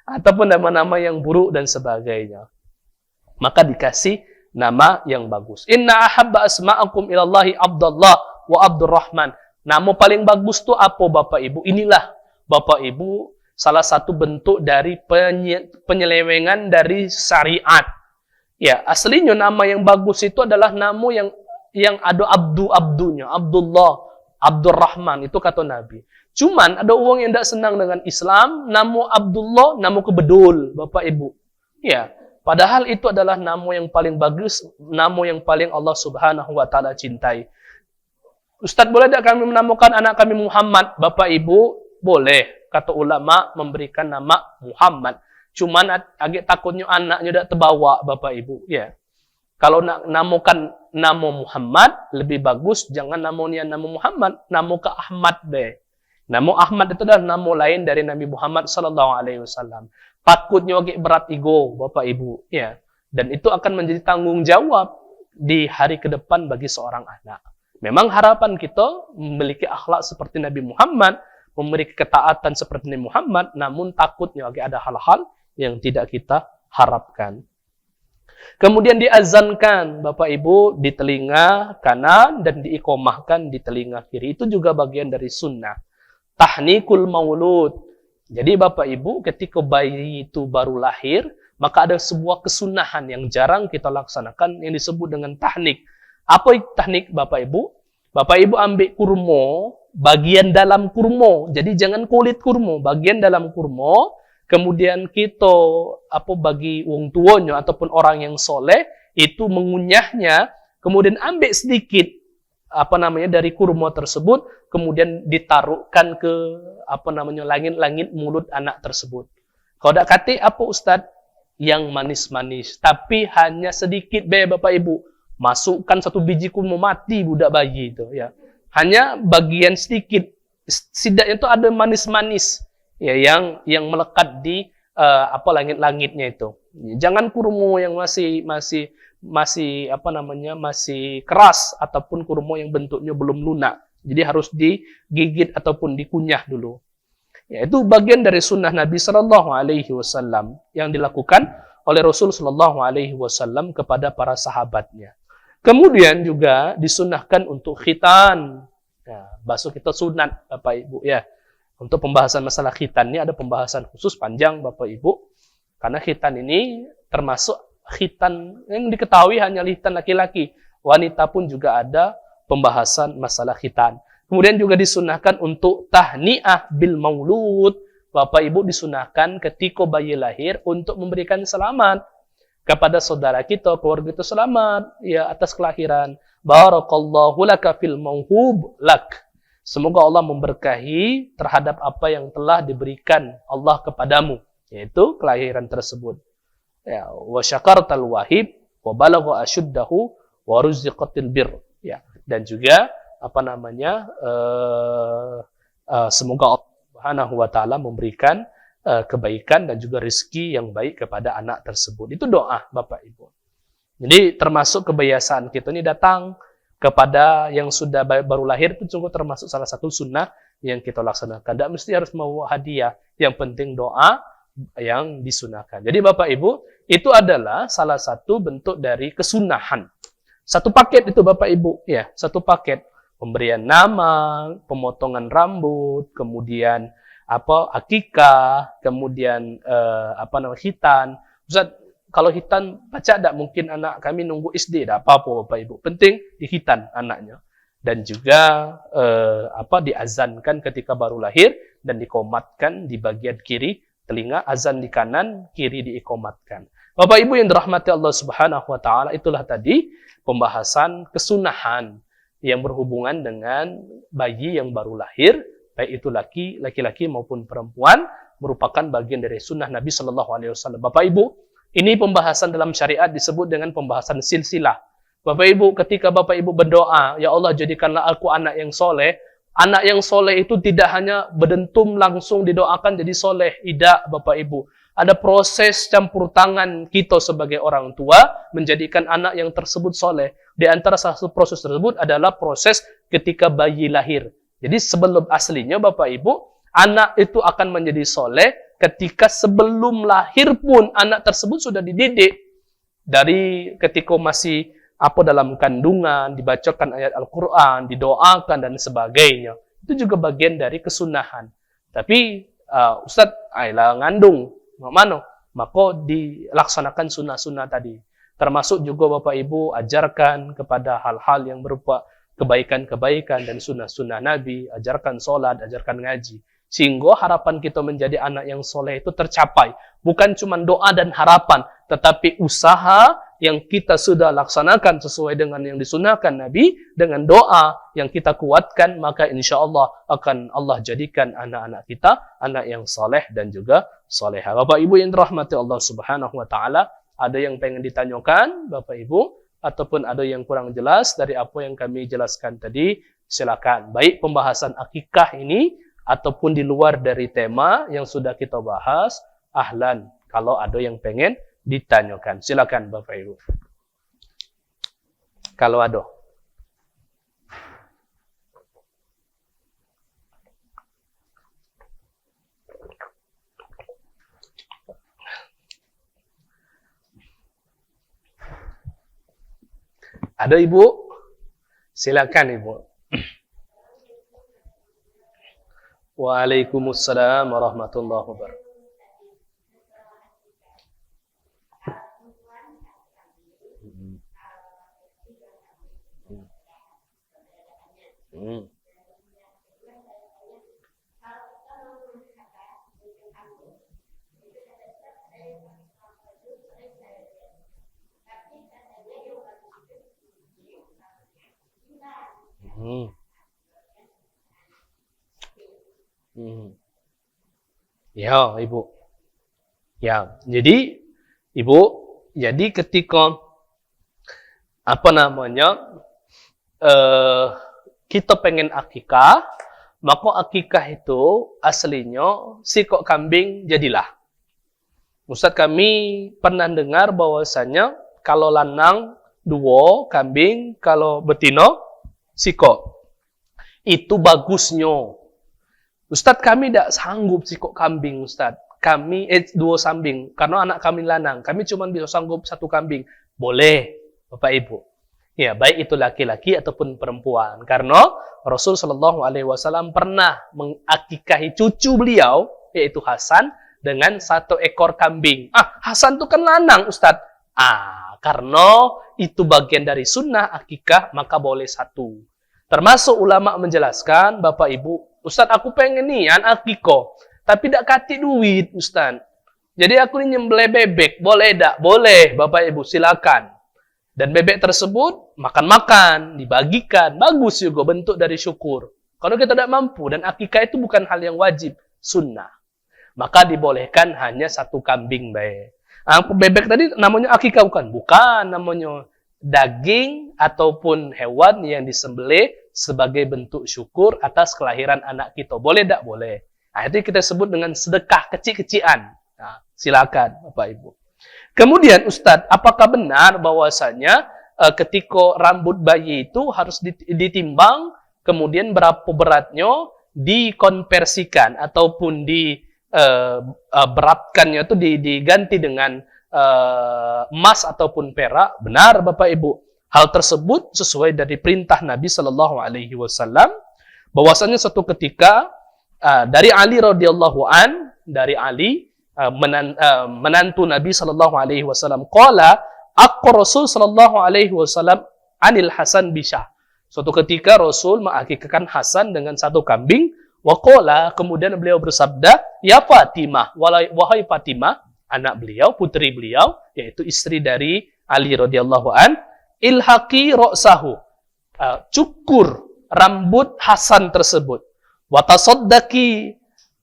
Ataupun nama-nama yang buruk dan sebagainya. Maka dikasih nama yang bagus. Inna ahabba asma'akum ilallahi Abdullah wa Abdurrahman. Nama paling bagus itu apa Bapak Ibu? Inilah Bapak Ibu salah satu bentuk dari penyelewengan dari syariat. Ya, aslinya nama yang bagus itu adalah nama yang ada abdunya. Abdullah, Abdurrahman, itu kata Nabi. Cuman ada orang yang tidak senang dengan Islam, nama Abdullah, nama kebedul, Bapak Ibu. Ya, padahal itu adalah nama yang paling bagus, nama yang paling Allah Subhanahu wa taala cintai. Ustaz, boleh tidak kami menamakan anak kami Muhammad? Bapak Ibu, boleh. Kata ulama memberikan nama Muhammad. Cuman agak takutnya anaknya tidak terbawa, Bapak Ibu. Ya. Kalau nak namakan nama Muhammad, lebih bagus jangan namanya nama Muhammad, nama ke Ahmad deh. Nama Ahmad itu adalah nama lain dari Nabi Muhammad SAW. Takutnya agak berat ego, Bapak Ibu. Ya. Dan itu akan menjadi tanggung jawab di hari ke depan bagi seorang anak. Memang harapan kita memiliki akhlak seperti Nabi Muhammad, memiliki ketaatan seperti Nabi Muhammad, namun takutnya agak ada hal-hal yang tidak kita harapkan. Kemudian diazankan, Bapak Ibu, di telinga kanan dan diikomahkan di telinga kiri. Itu juga bagian dari sunnah. Tahnikul maulud. Jadi Bapak Ibu, ketika bayi itu baru lahir, maka ada sebuah kesunahan yang jarang kita laksanakan yang disebut dengan tahnik. Apa itu tahnik, Bapak Ibu? Bapak Ibu ambil kurma, bagian dalam kurma. Jadi jangan kulit kurma, bagian dalam kurma. Kemudian kita bagi wong tuanya ataupun orang yang soleh itu mengunyahnya, kemudian ambil sedikit dari kurma tersebut, kemudian ditaruhkan ke langit-langit mulut anak tersebut. Kalau tidak kata apa Ustaz? Yang manis-manis, tapi hanya sedikit Bapak Ibu. Masukkan 1 biji kurma, mati budak bayi itu ya. Hanya bagian sedikit. Setidaknya itu ada manis-manis ya yang melekat di langit-langitnya itu. Jangan kurma yang masih masih masih keras ataupun kurma yang bentuknya belum lunak. Jadi harus digigit ataupun dikunyah dulu. Ya, itu bagian dari sunnah Nabi Shallallahu Alaihi Wasallam yang dilakukan oleh Rasul Shallallahu Alaihi Wasallam kepada para sahabatnya. Kemudian juga disunnahkan untuk khitan. Ya, basuh kita sunat, Bapak Ibu ya. Untuk pembahasan masalah khitan ini ada pembahasan khusus panjang, Bapak Ibu. Karena khitan ini termasuk khitan yang diketahui hanya khitan laki-laki. Wanita pun juga ada pembahasan masalah khitan. Kemudian juga disunahkan untuk tahni'ah bil maulud. Bapak Ibu disunahkan ketika bayi lahir untuk memberikan selamat kepada saudara kita, keluarga itu selamat ya atas kelahiran. Barakallahu laka fil mauhub lak. Semoga Allah memberkahi terhadap apa yang telah diberikan Allah kepadamu, yaitu kelahiran tersebut. Ya, wa syakartal wahib wa balagha ashuddahu wa ruziqatil bir. Ya, dan juga semoga Allah Subhanahu wa taala memberikan kebaikan dan juga rezeki yang baik kepada anak tersebut. Itu doa, Bapak Ibu. Jadi termasuk kebiasaan kita ini datang kepada yang sudah baru lahir itu juga termasuk salah satu sunnah yang kita laksanakan. Tidak mesti harus membawa hadiah, yang penting doa yang disunahkan. Jadi Bapak Ibu, itu adalah salah satu bentuk dari kesunahan. Satu paket itu Bapak Ibu, ya, satu paket. Pemberian nama, pemotongan rambut, kemudian akikah, kemudian khitan. Ustaz, kalau khitan baca tidak mungkin anak kami nunggu SD, tidak apa-apa Bapak Ibu. Penting dihitan anaknya. Dan juga diazankan ketika baru lahir dan dikomatkan di bagian kiri telinga, azan di kanan, kiri diikomatkan. Bapak Ibu yang dirahmati Allah Subhanahu wa taala, itulah tadi pembahasan kesunahan yang berhubungan dengan bayi yang baru lahir, baik itu laki-laki maupun perempuan, merupakan bagian dari sunnah Nabi Shallallahu Alaihi Wasallam. Bapak Ibu, ini pembahasan dalam syariat disebut dengan pembahasan silsilah. Bapak Ibu, ketika Bapak Ibu berdoa, ya Allah jadikanlah aku anak yang soleh. Anak yang soleh itu tidak hanya berdentum langsung didoakan jadi soleh, tidak Bapak Ibu. Ada proses campur tangan kita sebagai orang tua menjadikan anak yang tersebut soleh. Di antara satu proses tersebut adalah proses ketika bayi lahir. Jadi sebelum aslinya Bapak Ibu, anak itu akan menjadi soleh ketika sebelum lahir pun anak tersebut sudah dididik. Dari ketika masih dalam kandungan, dibacakan ayat Al-Quran, didoakan dan sebagainya. Itu juga bagian dari kesunahan. Tapi Ustadz, ngandung. Mana? Maka dilaksanakan sunnah-sunnah tadi. Termasuk juga Bapak Ibu ajarkan kepada hal-hal yang berupa kebaikan-kebaikan dan sunnah-sunnah Nabi. Ajarkan sholat, ajarkan ngaji. Sehingga harapan kita menjadi anak yang soleh itu tercapai. Bukan cuma doa dan harapan, tetapi usaha yang kita sudah laksanakan sesuai dengan yang disunahkan Nabi, dengan doa yang kita kuatkan, maka insya Allah akan Allah jadikan anak-anak kita anak yang soleh dan juga soleha. Bapak Ibu yang dirahmati Allah Subhanahu wa taala, ada yang pengen ditanyakan Bapak Ibu, ataupun ada yang kurang jelas dari apa yang kami jelaskan tadi, silakan. Baik pembahasan akikah ini ataupun di luar dari tema yang sudah kita bahas, ahlan. Kalau ada yang pengen ditanyakan, silakan Bapak Ibu. Kalau ada. Ada Ibu? Silakan Ibu. Waalaikumsalam warahmatullahi wabarakatuh. Ya, Ibu. Ya, jadi Ibu, jadi ketika kita pengen akikah, maka akikah itu aslinya sikok kambing jadilah. Ustadz, kami pernah dengar bahwasanya kalau lanang dua kambing, kalau betino siko. Itu bagusnya. Ustadz kami tidak sanggup siko kambing Ustadz. Kami dua kambing karena anak kami lanang. Kami cuma bisa sanggup satu kambing. Boleh Bapak Ibu. Ya, baik itu laki-laki ataupun perempuan. Karena Rasul Shallallahu Alaihi Wasallam pernah mengakikahi cucu beliau, yaitu Hasan, dengan 1 ekor kambing. Hasan itu kan lanang, Ustadz. Karena itu bagian dari sunnah akikah, maka boleh 1. Termasuk ulama menjelaskan, Bapak Ibu, Ustadz aku pengen nian akikah, tapi tidak kasih duit, Ustadz. Jadi aku ini nyembelih bebek, boleh tidak? Boleh, Bapak Ibu, silakan. Dan bebek tersebut makan-makan, dibagikan. Bagus juga bentuk dari syukur. Kalau kita tidak mampu, dan akikah itu bukan hal yang wajib, sunnah. Maka dibolehkan hanya 1 kambing baik. Bebek tadi namanya akikah bukan? Bukan, namanya daging ataupun hewan yang disembelih sebagai bentuk syukur atas kelahiran anak kita. Boleh tidak? Boleh. Itu kita sebut dengan sedekah kecil-kecilan. Silakan Bapak Ibu. Kemudian Ustadz, apakah benar bahwasanya ketika rambut bayi itu harus ditimbang, kemudian berapa beratnya dikonversikan ataupun beratkannya itu diganti dengan emas ataupun perak? Benar Bapak Ibu. Hal tersebut sesuai dari perintah Nabi Shallallahu Alaihi Wasallam, bahwasanya suatu ketika dari Ali radhiyallahu an, dari Ali menantu Nabi Shallallahu Alaihi Wasallam, qala Rasul Shallallahu Alaihi Wasallam anil Hasan bisyah. Suatu ketika Rasul mengakikahkan Hasan dengan 1 kambing. Waqala, kemudian beliau bersabda, ya Fatimah, wahai Fatimah, anak beliau, putri beliau, yaitu istri dari Ali radhiyallahu an, ilhaqi ra'sahu, cukur rambut Hasan tersebut, wa tasaddaqi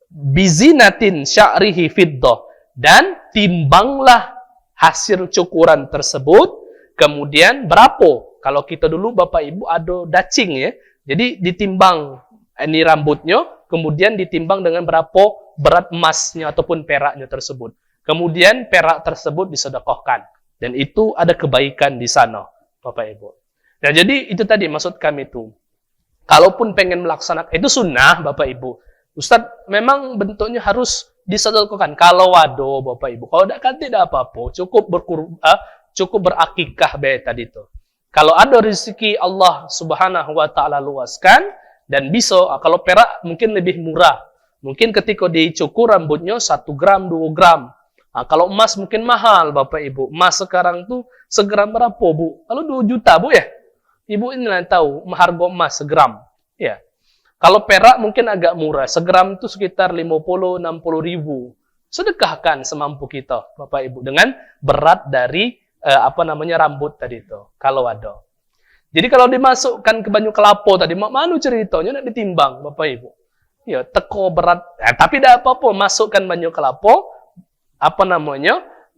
bizinatin sya'rihi fiddah, dan timbanglah hasil cukuran tersebut. Kemudian berapa? Kalau kita dulu Bapak Ibu ada dacing ya. Jadi ditimbang ini rambutnya, kemudian ditimbang dengan berapa berat emasnya ataupun peraknya tersebut. Kemudian perak tersebut disedekahkan. Dan itu ada kebaikan di sana, Bapak Ibu. Nah, jadi itu tadi maksud kami itu. Kalaupun pengen melaksanakan, itu sunnah Bapak Ibu. Ustadz, memang bentuknya harus disedekahkan. Kalau wado Bapak Ibu. Kalau tidak apa-apa. Cukup berakikah tadi itu. Kalau ada rezeki Allah Subhanahu wa taala luaskan, dan bisa, kalau perak mungkin lebih murah. Mungkin ketika dicukur rambutnya 1 gram, 2 gram. Kalau emas mungkin mahal Bapak Ibu. Emas sekarang tuh segram berapa Bu? Kalau 2 juta Bu ya? Ibu ini tahu harga emas segram. Ya. Kalau perak mungkin agak murah. Segram itu sekitar 50-60 ribu. Sedekahkan semampu kita Bapak Ibu. Dengan berat dari rambut tadi itu. Kalau ada. Jadi kalau dimasukkan ke banyu kelapa tadi, mana ceritanya nak ditimbang Bapak Ibu. Ya, teko berat. Tapi tidak apa-apa, masukkan banyu kelapa,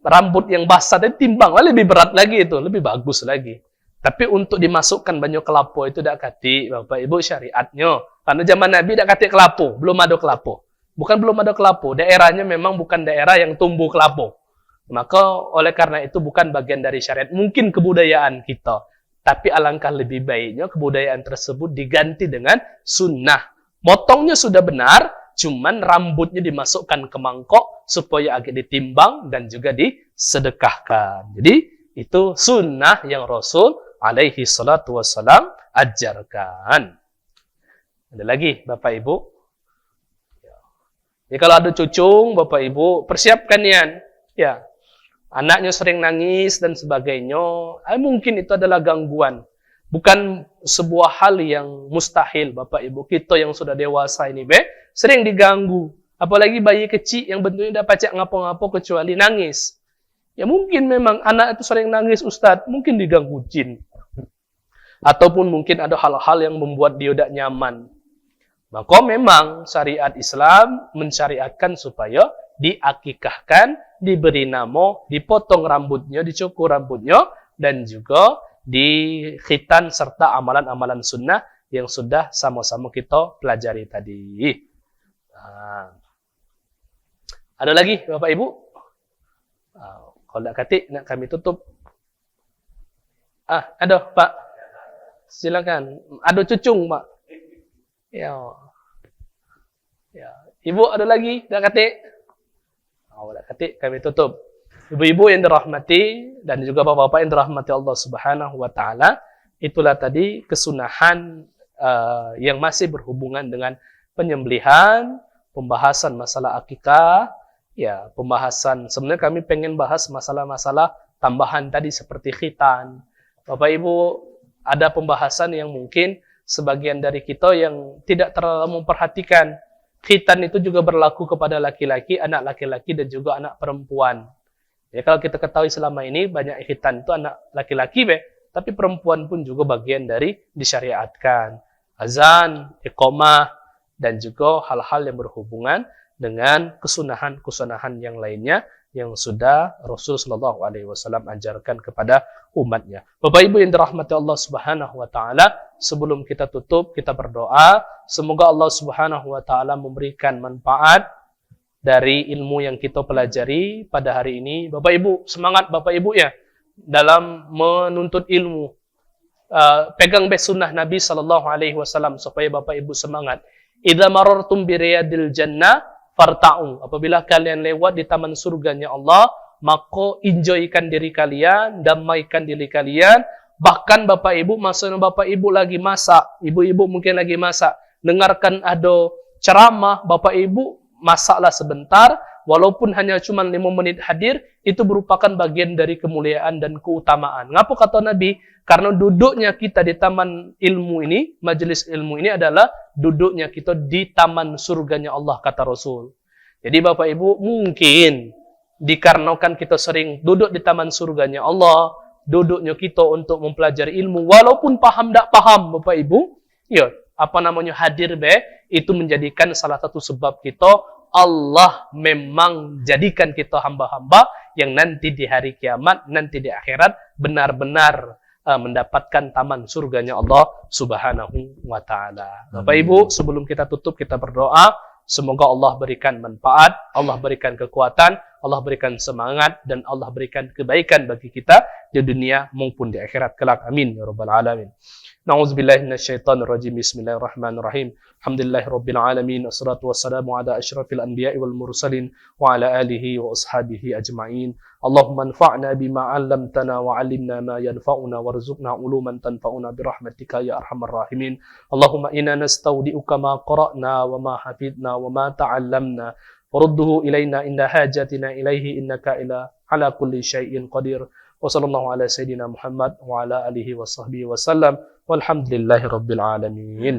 rambut yang basah tadi timbang, lebih berat lagi itu, lebih bagus lagi. Tapi untuk dimasukkan banyu kelapa itu tidak kati Bapak Ibu syariatnya. Karena zaman Nabi tidak kati kelapa, belum ada kelapa. Bukan belum ada kelapa, daerahnya memang bukan daerah yang tumbuh kelapa. Maka oleh karena itu bukan bagian dari syariat. Mungkin kebudayaan kita. Tapi alangkah lebih baiknya kebudayaan tersebut diganti dengan sunnah. Motongnya sudah benar, cuman rambutnya dimasukkan ke mangkok supaya agak ditimbang dan juga disedekahkan. Jadi itu sunnah yang Rasul alaihi salatu wassalam ajarkan. Ada lagi Bapak Ibu? Ya, kalau ada cucung Bapak Ibu, persiapkan ya. Anaknya sering nangis dan sebagainya, mungkin itu adalah gangguan. Bukan sebuah hal yang mustahil, Bapak Ibu. Kita yang sudah dewasa ini, sering diganggu. Apalagi bayi kecil yang bentuknya tidak pacak ngapa-ngapa kecuali nangis. Ya mungkin memang anak itu sering nangis, Ustadz. Mungkin diganggu jin. Ataupun mungkin ada hal-hal yang membuat dia tidak nyaman. Maka memang syariat Islam mensyariatkan supaya diakikahkan, diberi nama, dipotong rambutnya, dicukur rambutnya, dan juga dikhitan serta amalan-amalan sunnah yang sudah sama-sama kita pelajari tadi. Nah. Ada lagi Bapak Ibu? Kalau tidak kati, nak kami tutup. Ada Pak. Silakan. Ada cucung Pak. Ya. Ya. Ibu ada lagi? Dah katik? Oh, dah katik. Kami tutup. Ibu-ibu yang dirahmati dan juga bapak-bapak yang dirahmati Allah Subhanahu wa taala, itulah tadi kesunahan yang masih berhubungan dengan penyembelihan, pembahasan masalah akikah, ya, pembahasan sebenarnya kami pengen bahas masalah-masalah tambahan tadi seperti khitan. Bapak Ibu, ada pembahasan yang mungkin sebagian dari kita yang tidak terlalu memperhatikan. Khitan itu juga berlaku kepada laki-laki, anak laki-laki dan juga anak perempuan. Ya, kalau kita ketahui selama ini banyak khitan itu anak laki-laki, tapi perempuan pun juga bagian dari disyariatkan. Azan, iqamah, dan juga hal-hal yang berhubungan dengan kesunahan-kesunahan yang lainnya yang sudah Rasul Shallallahu Alaihi Wasallam ajarkan kepada umatnya. Bapak Ibu yang dirahmati Allah Subhanahu Wa Taala, sebelum kita tutup, kita berdoa semoga Allah Subhanahu Wa Taala memberikan manfaat dari ilmu yang kita pelajari pada hari ini. Bapak Ibu, semangat Bapak Ibu ya dalam menuntut ilmu. Pegang sunnah Nabi Shallallahu Alaihi Wasallam supaya Bapak Ibu semangat. Idza marartum bi riyadil jannah farta'u. Apabila kalian lewat di taman surganya Allah, maka enjoykan diri kalian, damaikan diri kalian. Bahkan Bapak Ibu, maksudnya Bapak Ibu lagi masak, ibu-ibu mungkin lagi masak, dengarkan ada ceramah, Bapak Ibu masaklah sebentar, walaupun hanya cuma 5 menit hadir, itu merupakan bagian dari kemuliaan dan keutamaan. Ngapa kata Nabi? Karena duduknya kita di taman ilmu ini, majelis ilmu ini adalah duduknya kita di taman surganya Allah, kata Rasul. Jadi Bapak Ibu, mungkin dikarenakan kita sering duduk di taman surganya Allah, duduknya kita untuk mempelajari ilmu, walaupun paham tak paham Bapak Ibu, ya, hadir itu menjadikan salah satu sebab kita Allah memang jadikan kita hamba-hamba yang nanti di hari kiamat, nanti di akhirat benar-benar mendapatkan taman surganya Allah Subhanahu wa taala. Bapak Ibu, sebelum kita tutup kita berdoa, semoga Allah berikan manfaat, Allah berikan kekuatan, Allah berikan semangat dan Allah berikan kebaikan bagi kita di dunia maupun di akhirat kelak. Amin ya rabbal alamin. Na'udzubillahi minasyaitonir rajim. Bismillahirrahmanirrahim. Alhamdulillahirabbil alamin. Wassalatu wassalamu ala asyrafil anbiya'i wal mursalin wa ala alihi wa ashabihi ajma'in. Allahumma anfa'na bima 'allamtana wa 'allimna ma yanfa'una warzuqna uluman tanfa'una birahmatika ya arhamar rahimin. Allahumma inna nastaudi'uka ma qara'na wa ma hafidna wa ma ta'allamna warudduhu ilaina inda hajatina ilaihi innaka ala kulli syai'in qadir. Wa sallallahu ala sayyidina Muhammad wa ala alihi wa sahbihi wa sallam. Walhamdulillahi rabbil alamin.